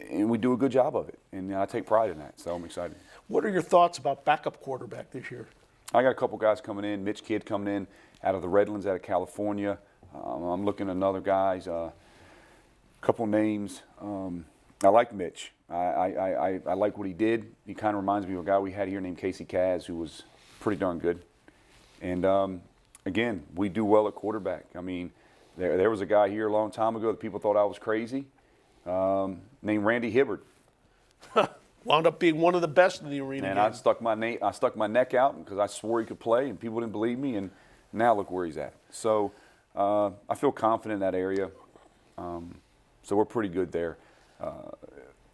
we do a good job of it. And I take pride in that, so I'm excited. What are your thoughts about backup quarterback this year? I got a couple guys coming in. Mitch Kidd coming in out of the Redlands out of California. I'm looking at another guys. Couple names. I like Mitch. I like what he did. He kind of reminds me of a guy we had here named Casey Kaz, who was pretty darn good. And again, we do well at quarterback. I mean, there was a guy here a long time ago that people thought I was crazy, named Randy Hibbard. Wound up being one of the best in the arena. And I stuck my neck out because I swore he could play, and people didn't believe me. And now look where he's at. So I feel confident in that area. So we're pretty good there.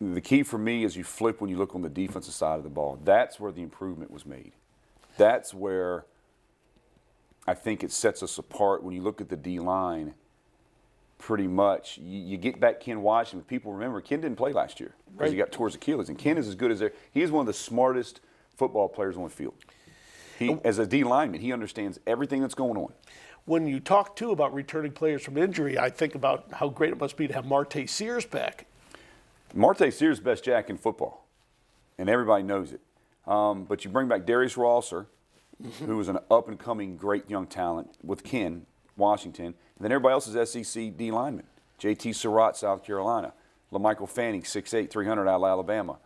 The key for me is you flip when you look on the defensive side of the ball. That's where the improvement was made. That's where I think it sets us apart. When you look at the D-line, pretty much, you get back Ken Washington. People remember, Ken didn't play last year because he got towards Achilles. And Ken is as good as there. He is one of the smartest football players on the field. As a D-lineman, he understands everything that's going on. When you talk, too, about returning players from injury, I think about how great it must be to have Marte Sears back. Marte Sears is the best jack in football, and everybody knows it. But you bring back Darius Rosser, who is an up-and-coming great young talent with Ken Washington, and then everybody else is SEC D linemen. J.T. Surratt, South Carolina. LaMichael Fanning, 6'8", 300 out of Alabama.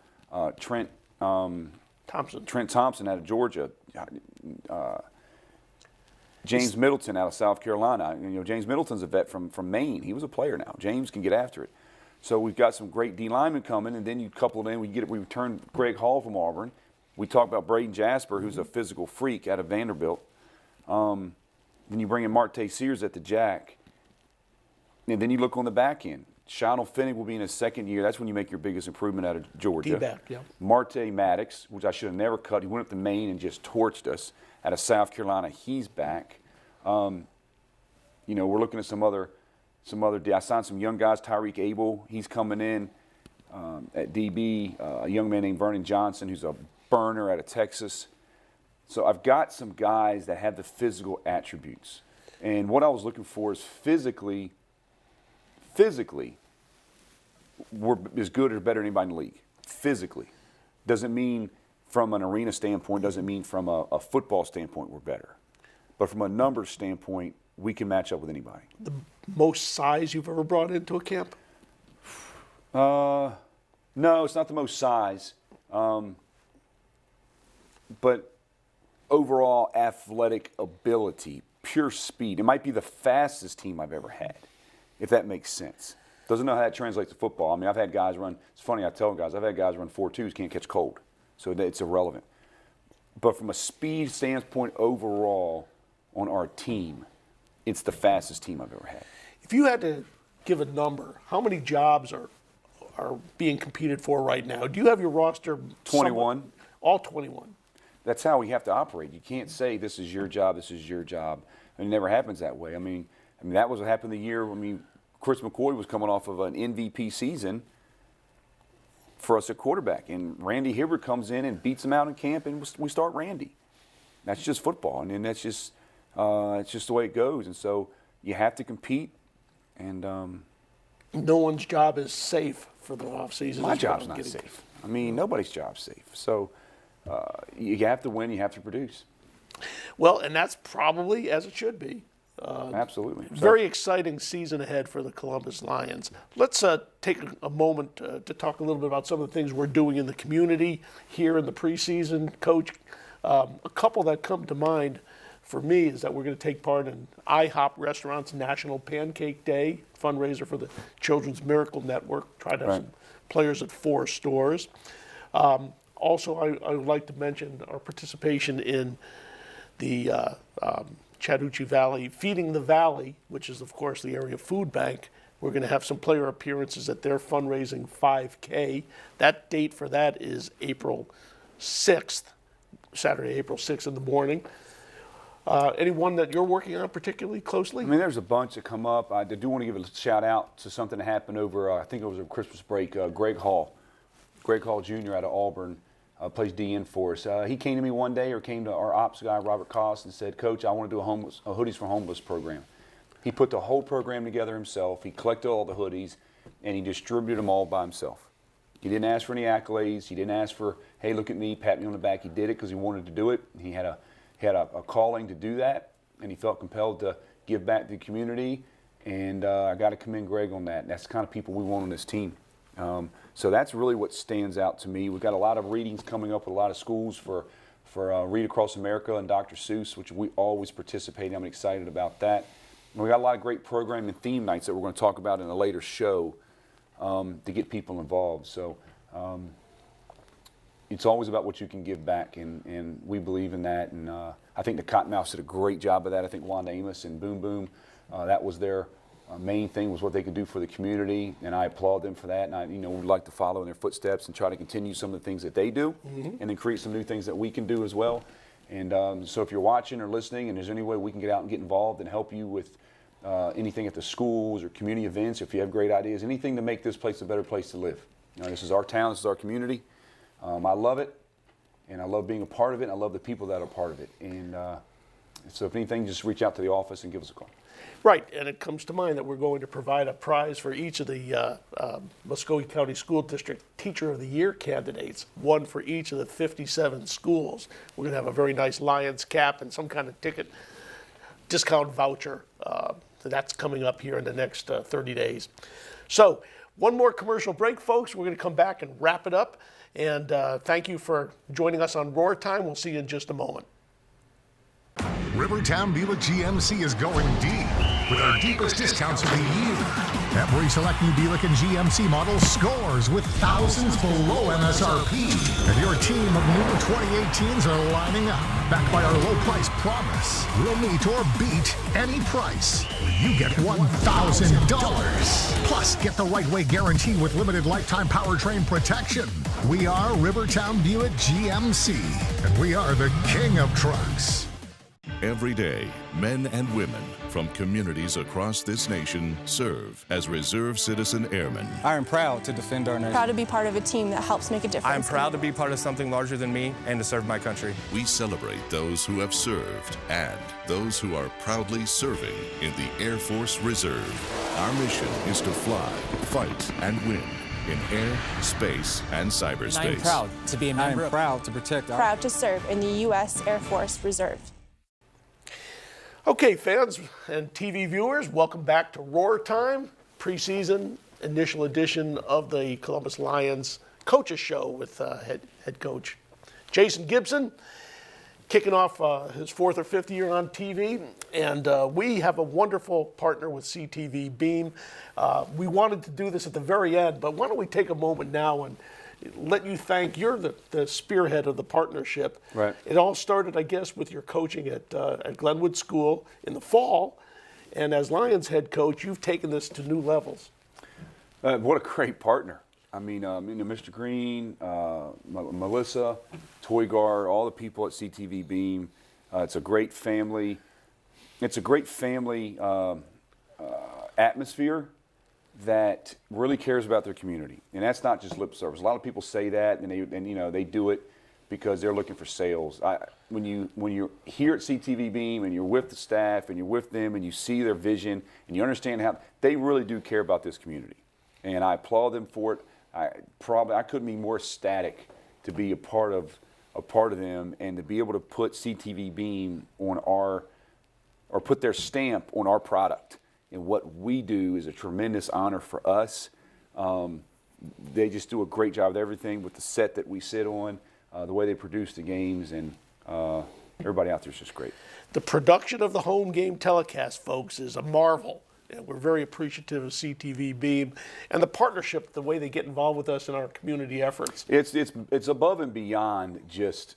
Trent Thompson out of Georgia. James Middleton out of South Carolina. You know, James Middleton's a vet from Maine. He was a player now. James can get after it. So we've got some great D linemen coming, and then you couple it in. We return Greg Hall from Auburn. We talk about Braden Jasper, who's a physical freak out of Vanderbilt. Then you bring in Marte Sears at the jack. And then you look on the back end. Shonell Finnick will be in his second year. That's when you make your biggest improvement out of Georgia. D-back, yeah. Marte Maddox, which I should have never cut. He went up to Maine and just torched us. Out of South Carolina, he's back. You know, we're looking at some other. I signed some young guys. Tyreek Abel, he's coming in at DB. A young man named Vernon Johnson, who's a burner out of Texas. So I've got some guys that have the physical attributes. And what I was looking for is physically, we're as good or better than anybody in the league. Physically. Doesn't mean from an arena standpoint, doesn't mean from a football standpoint we're better. But from a numbers standpoint, we can match up with anybody. The most size you've ever brought into a camp? No, it's not the most size. But overall athletic ability, pure speed. It might be the fastest team I've ever had, if that makes sense. Doesn't know how that translates to football. I mean, I've had guys run, it's funny, I tell guys, I've had guys run 4.2s, can't catch cold. So it's irrelevant. But from a speed standpoint overall on our team, it's the fastest team I've ever had. If you had to give a number, how many jobs are being competed for right now? Do you have your roster? 21. All 21. That's how we have to operate. You can't say this is your job, this is your job. It never happens that way. I mean that was what happened the year. Chris McCoy was coming off of an MVP season for us at quarterback, and Randy Hibbert comes in and beats him out in camp, and we start Randy. That's just football, and that's just it's just the way it goes. And so you have to compete. And no one's job is safe for the offseason. My job's not safe. I mean, nobody's job's safe. So you have to win. You have to produce. Well, and that's probably as it should be. Absolutely. Very exciting season ahead for the Columbus Lions. Let's take a moment to talk a little bit about some of the things we're doing in the community here in the preseason. Coach, a couple that come to mind for me is that we're going to take part in IHOP Restaurant's National Pancake Day fundraiser for the Children's Miracle Network. Try to have some players at 4 stores. Also, I would like to mention our participation in the Chattahoochee Valley Feeding the Valley, which is, of course, the area food bank. We're going to have some player appearances at their fundraising 5K. That date for that is April 6th, Saturday, April 6th in the morning. Anyone that you're working on particularly closely? I mean, there's a bunch that come up. I do want to give a shout out to something that happened over, I think it was over Christmas break. Greg Hall Jr. out of Auburn plays DN for us. He came to me one day, or came to our ops guy, Robert Koss, and said, Coach, I want to do a Hoodies for Homeless program. He put the whole program together himself. He collected all the hoodies, and he distributed them all by himself. He didn't ask for any accolades. He didn't ask for, hey, look at me, pat me on the back. He did it because he wanted to do it. He had a calling to do that, and he felt compelled to give back to the community, and I got to commend Greg on that. That's the kind of people we want on this team. So that's really what stands out to me. We've got a lot of readings coming up with a lot of schools for Read Across America and Dr. Seuss, which we always participate in. I'm excited about that. And we got a lot of great programming and theme nights that we're going to talk about in a later show to get people involved. So it's always about what you can give back, and we believe in that. And I think the Cottonmouths did a great job of that. I think Wanda Amos and Boom Boom, that was their main thing, was what they could do for the community, and I applaud them for that. And I, would like to follow in their footsteps and try to continue some of the things that they do, and then create some new things that we can do as well. And so if you're watching or listening, and there's any way we can get out and get involved and help you with anything at the schools or community events, if you have great ideas, anything to make this place a better place to live. This is our town, this is our community. I love it, and I love being a part of it, and I love the people that are part of it. And so if anything, just reach out to the office and give us a call. Right, and it comes to mind that we're going to provide a prize for each of the Muskogee County School District Teacher of the Year candidates, one for each of the 57 schools. We're going to have a very nice Lions cap and some kind of ticket discount voucher. That's coming up here in the next 30 days. So one more commercial break, folks. We're going to come back and wrap it up. And thank you for joining us on Roar Time. We'll see you in just a moment. Rivertown Buick GMC is going deep with our deepest discounts of the year. Every select new Buick and GMC model scores with thousands below MSRP. And your team of new 2018s are lining up, backed by our low price promise. We'll meet or beat any price. You get $1,000. Plus, get the right way guarantee with limited lifetime powertrain protection. We are Rivertown Buick GMC, and we are the king of trucks. Every day, men and women from communities across this nation serve as Reserve Citizen Airmen. I am proud to defend our nation. Proud to be part of a team that helps make a difference. I am proud to be part of something larger than me and to serve my country. We celebrate those who have served and those who are proudly serving in the Air Force Reserve. Our mission is to fly, fight, and win in air, space, and cyberspace. I am proud to be a member. I am proud to protect our... Proud to serve in the U.S. Air Force Reserve. Okay, fans and TV viewers, welcome back to Roar Time, preseason initial edition of the Columbus Lions Coaches Show with head coach Jason Gibson, kicking off his 4th or 5th year on TV. And we have a wonderful partner with CTV Beam. We wanted to do this at the very end, but why don't we take a moment now and let you thank, you're the spearhead of the partnership. Right. It all started, I guess, with your coaching at Glenwood School in the fall. And as Lions head coach, you've taken this to new levels. What a great partner. I mean, Mr. Green, Melissa, Toygar, all the people at CTV Beam. It's a great family. It's a great family atmosphere that really cares about their community, and that's not just lip service. A lot of people say that, and they do it because they're looking for sales. When you're here at CTV Beam and you're with the staff and you're with them and you see their vision and you understand how they really do care about this community, and I applaud them for it. I couldn't be more ecstatic to be a part of them and to be able to put CTV Beam on put their stamp on our product. And what we do is a tremendous honor for us. They just do a great job with everything, with the set that we sit on, the way they produce the games, and everybody out there is just great. The production of the home game telecast, folks, is a marvel. And we're very appreciative of CTV Beam and the partnership, the way they get involved with us in our community efforts. It's above and beyond just,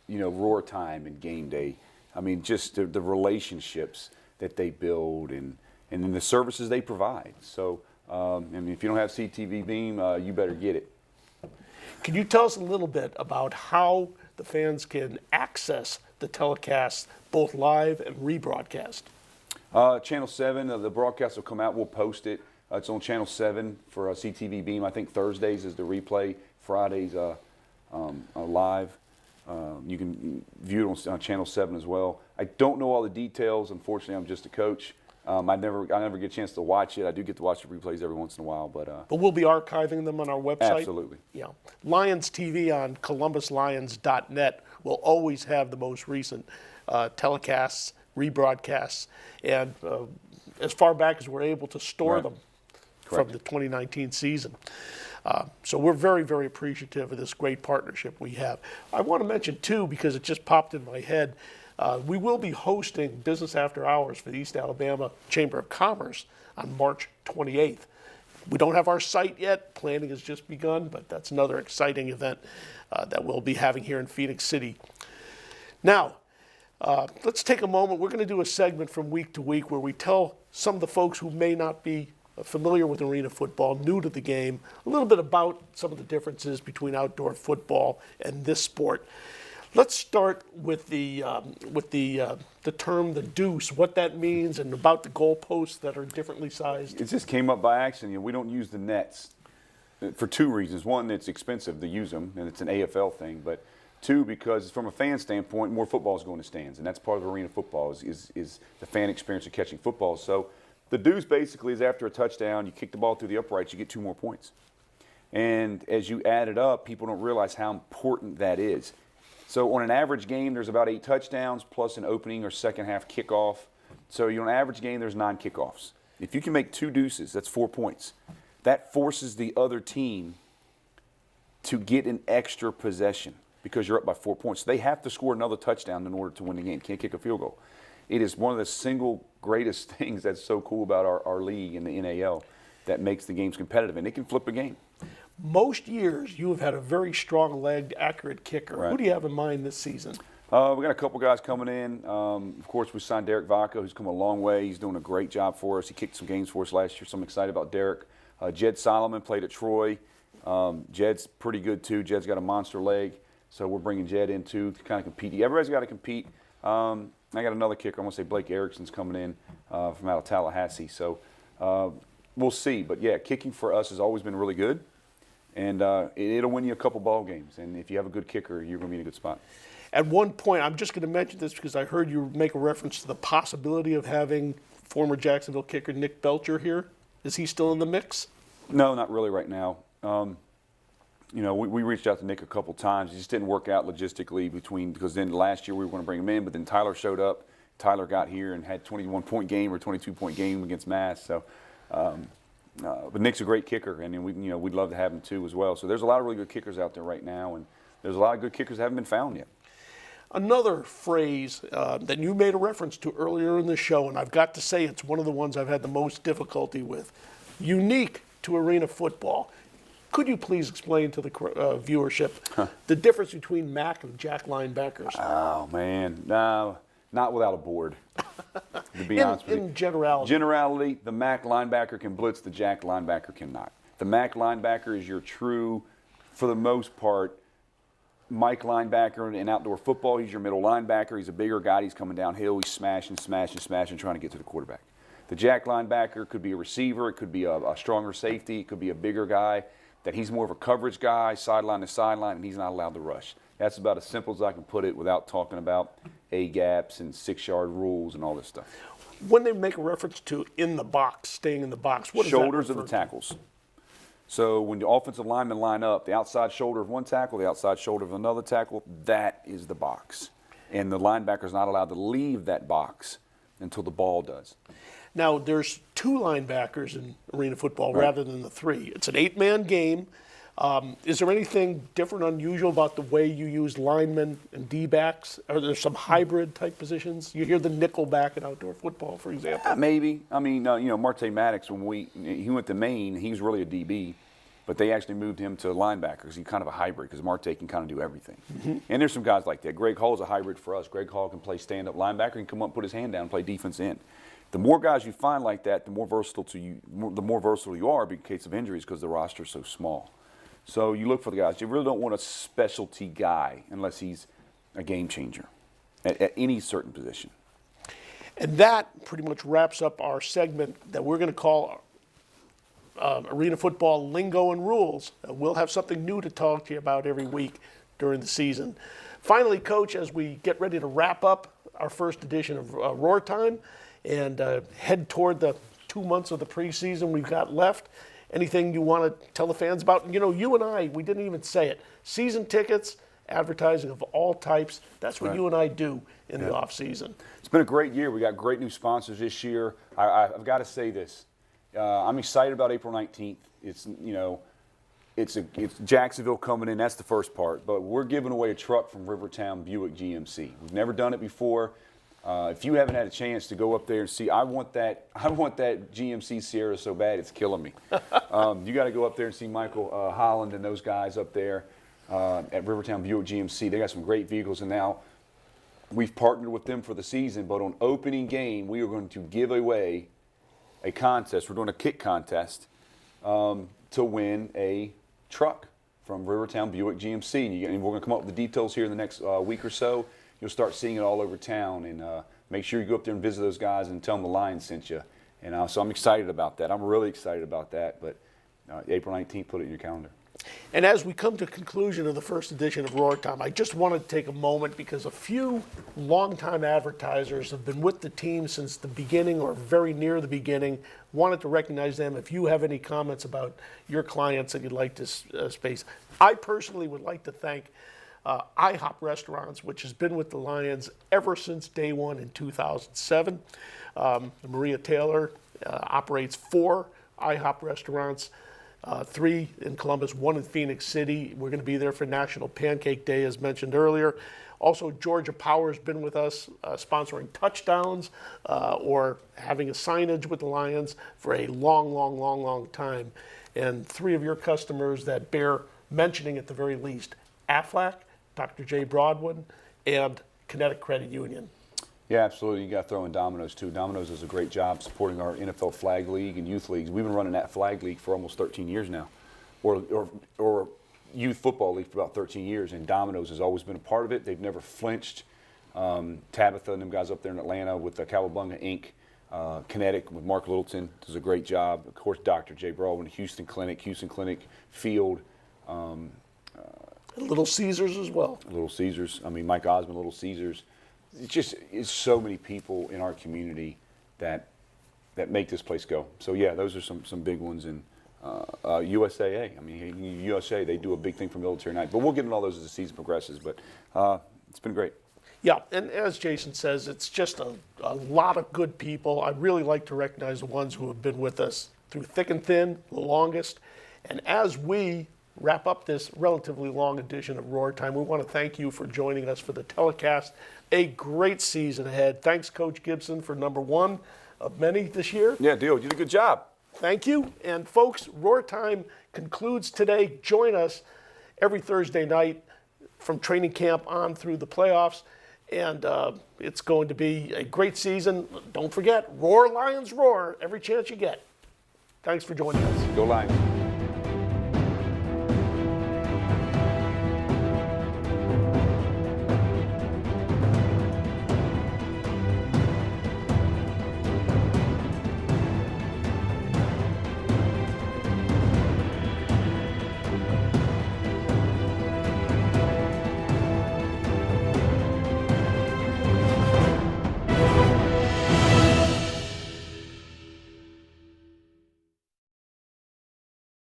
Roar Time and game day. I mean, just the relationships that they build and then the services they provide. So, and if you don't have CTV Beam, you better get it. Can you tell us a little bit about how the fans can access the telecast, both live and rebroadcast? Channel 7, the broadcast will come out. We'll post it. It's on Channel 7 for CTV Beam. I think Thursdays is the replay. Fridays live. You can view it on Channel 7 as well. I don't know all the details. Unfortunately, I'm just a coach. I never get a chance to watch it. I do get to watch the replays every once in a while, but we'll be archiving them on our website. Absolutely. Yeah, Lions TV on columbuslions.net will always have the most recent telecasts, rebroadcasts, and as far back as we're able to store them. from the 2019 season. So we're very, very appreciative of this great partnership we have. I want to mention, too, because it just popped in my head, we will be hosting Business After Hours for the East Alabama Chamber of Commerce on March 28th. We don't have our site yet. Planning has just begun, but that's another exciting event that we'll be having here in Phoenix City. Now, let's take a moment. We're going to do a segment from week to week where we tell some of the folks who may not be familiar with arena football, new to the game, a little bit about some of the differences between outdoor football and this sport. Let's start with the term the deuce, what that means, and about the goalposts that are differently sized. It just came up by accident. We don't use the nets for two reasons. One, it's expensive to use them, and it's an AFL thing. But two, because from a fan standpoint, more football is going to stands, and that's part of arena football is the fan experience of catching football. So the deuce basically is after a touchdown, you kick the ball through the uprights, you get 2 more points. And as you add it up, people don't realize how important that is. So on an average game, there's about 8 touchdowns plus an opening or second half kickoff. So on an average game, there's 9 kickoffs. If you can make 2 deuces, that's 4 points. That forces the other team to get an extra possession because you're up by 4 points. So they have to score another touchdown in order to win the game. Can't kick a field goal. It is one of the single greatest things that's so cool about our league in the NAL that makes the games competitive, and it can flip a game. Most years, you have had a very strong-legged, accurate kicker. Right. Who do you have in mind this season? We got a couple guys coming in. Of course, we signed Derek Vaca, who's come a long way. He's doing a great job for us. He kicked some games for us last year, so I'm excited about Derek. Jed Solomon played at Troy. Jed's pretty good, too. Jed's got a monster leg, so we're bringing Jed in, too, to kind of compete. Everybody's got to compete. I got another kicker. I'm going to say Blake Erickson's coming in from out of Tallahassee. So we'll see. But, yeah, kicking for us has always been really good. And it'll win you a couple ball games. And if you have a good kicker, you're going to be in a good spot. At one point, I'm just going to mention this because I heard you make a reference to the possibility of having former Jacksonville kicker Nick Belcher here. Is he still in the mix? No, not really right now. We reached out to Nick a couple times. It just didn't work out logistically because then last year we were going to bring him in, but then Tyler showed up. Tyler got here and had 21-point game or 22-point game against Mass. So, but Nick's a great kicker, and we'd love to have him too as well. So there's a lot of really good kickers out there right now, and there's a lot of good kickers that haven't been found yet. Another phrase that you made a reference to earlier in the show, and I've got to say it's one of the ones I've had the most difficulty with, unique to arena football. Could you please explain to the viewership the difference between MAC and Jack linebackers? Oh, man. No, not without a board, to be honest with you. In generality. Generality, the MAC linebacker can blitz, the Jack linebacker cannot. The MAC linebacker is your true, for the most part, Mike linebacker in outdoor football. He's your middle linebacker. He's a bigger guy. He's coming downhill. He's smashing, trying to get to the quarterback. The Jack linebacker could be a receiver. It could be a stronger safety. It could be a bigger guy. That he's more of a coverage guy, sideline to sideline, and he's not allowed to rush. That's about as simple as I can put it without talking about A-gaps and 6-yard rules and all this stuff. When they make a reference to in the box, staying in the box, what is that? Shoulders of the tackles. So when the offensive linemen line up, the outside shoulder of one tackle, the outside shoulder of another tackle, that is the box. And the linebacker's not allowed to leave that box until the ball does. Now, there's 2 linebackers in arena football rather than the 3. It's an 8-man game. Is there anything different, unusual about the way you use linemen and D-backs? Are there some hybrid type positions? You hear the nickel back in outdoor football, for example. Maybe. I mean, Marte Maddox, when he went to Maine, he was really a DB, but they actually moved him to linebacker because he's kind of a hybrid because Marte can kind of do everything. Mm-hmm. And there's some guys like that. Greg Hall's a hybrid for us. Greg Hall can play stand-up linebacker and come up and put his hand down and play defense end. The more guys you find like that, the more versatile you are in case of injuries because the roster is so small. So you look for the guys. You really don't want a specialty guy unless he's a game changer at any certain position. And that pretty much wraps up our segment that we're going to call Arena Football Lingo and Rules. We'll have something new to talk to you about every week during the season. Finally, Coach, as we get ready to wrap up our first edition of Roar Time, and head toward the 2 months of the preseason we've got left. Anything you want to tell the fans about? You and I, we didn't even say it. Season tickets, advertising of all types, that's what you and I do in the off season. It's been a great year. We got great new sponsors this year. I've got to say this. I'm excited about April 19th. It's, you know, it's Jacksonville coming in. That's the first part. But we're giving away a truck from Rivertown Buick GMC. We've never done it before. If you haven't had a chance to go up there and see, I want that GMC Sierra so bad it's killing me. You got to go up there and see Michael Holland and those guys up there at Rivertown Buick GMC. They got some great vehicles, and now we've partnered with them for the season. But on opening game, we are going to give away a contest. We're doing a kit contest to win a truck from Rivertown Buick GMC. And we're going to come up with the details here in the next week or so. You'll start seeing it all over town, and make sure you go up there and visit those guys and tell them the Lions sent you. And so I'm excited about that. I'm really excited about that. But April 19th, put it in your calendar. And as we come to conclusion of the first edition of Roar Time, I just wanted to take a moment because a few longtime advertisers have been with the team since the beginning or very near the beginning. Wanted to recognize them. If you have any comments about your clients that you'd like to space, I personally would like to thank IHOP Restaurants, which has been with the Lions ever since day one in 2007. Maria Taylor operates 4 IHOP restaurants, 3 in Columbus, 1 in Phoenix City. We're going to be there for National Pancake Day, as mentioned earlier. Also, Georgia Power has been with us, sponsoring touchdowns or having a signage with the Lions for a long time. And 3 of your customers that bear mentioning at the very least: Aflac, Dr. J. Broadwin, and Kinetic Credit Union. Yeah, absolutely. You got to throw in Domino's, too. Domino's does a great job supporting our NFL Flag League and Youth Leagues. We've been running that Flag League for almost 13 years now, or Youth Football League for about 13 years, and Domino's has always been a part of it. They've never flinched. Tabitha and them guys up there in Atlanta with Cowabunga Inc., Kinetic with Mark Littleton does a great job. Of course, Dr. J. Broadwin, Houston Clinic Field. Little Caesars as well. Little Caesars. I mean, Mike Osmond, Little Caesars. It's so many people in our community that make this place go. So yeah, those are some big ones. And USAA. I mean, USA, they do a big thing for Military Night. But we'll get into all those as the season progresses. But it's been great. Yeah, and as Jason says, it's just a lot of good people. I'd really like to recognize the ones who have been with us through thick and thin, the longest. And as we wrap up this relatively long edition of Roar Time, we want to thank you for joining us for the telecast. A great season ahead. Thanks, Coach Gibson, for number 1 of many this year. Yeah, Dio, you did a good job. Thank you. And folks, Roar Time concludes today. Join us every Thursday night from training camp on through the playoffs. And it's going to be a great season. Don't forget, Roar Lions Roar every chance you get. Thanks for joining us. Go Lions.